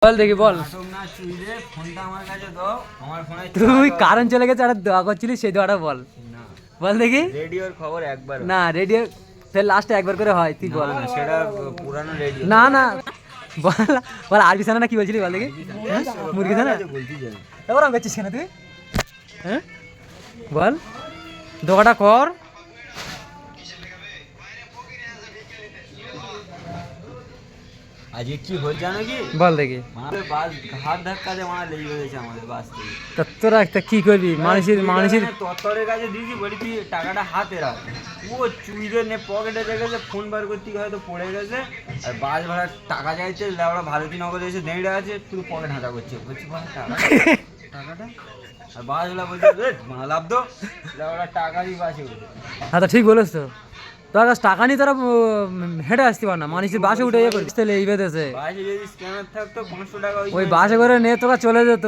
বল দেখি বল। তুই কারণ চলে গেছে একটা দোয়া করছিলিস, সেই দোয়াটা বল। বল দেখি। রেডিওর খবর একবার না রেডিও ফের লাস্টে একবার করে হয়, তুই বল। সেটা পুরানো রেডিও। না না বল বল, আরবি ছানা না কি বলছিলি বল দেখি। মুরগি ছানা ওরম করছিস কেন তুই? হ্যাঁ বল, দোয়াটা কর। আজকে কি হচ্ছে জানো কি? বল দেখি। আমাদের বাস ঘাট ধাক্কা দিয়ে মারা লেগে গেছে আমাদের বাস থেকে। তা তোরা একটা কি করবি, মানুষের তত্তরের কাছে দিয়েছি, বলি তুই টাকাটা হাতে রাখ। ও চুইরে নে পকেটে রেখেছে, ফোন বার করতে গিয়ে হয়তো পড়ে গেছে। আর বাস ভাড়া টাকা চাইছে, ওরা ভারতী নগরে এসে দাঁড়িয়ে আছে, শুধু পকেট হাঁটা করছে। বলছি ভাড়া টাকাটা, আর বাসগুলা বলছে লাভ দো, ওরা টাকা দিয়ে বাসে উঠে। হ্যাঁ তা ঠিক বলেছ তো। তোর কাছে টাকা নিয়ে তোরা হেঁটে আসতে পার না, মানুষের বাসে উঠে ইয়ে করছিস, তাহলে এই বেঁধেছে। বাসে যদি স্ক্যানার থাকতো 500 টাকা ওই বাসে করে নিয়ে তোরা চলে যেত।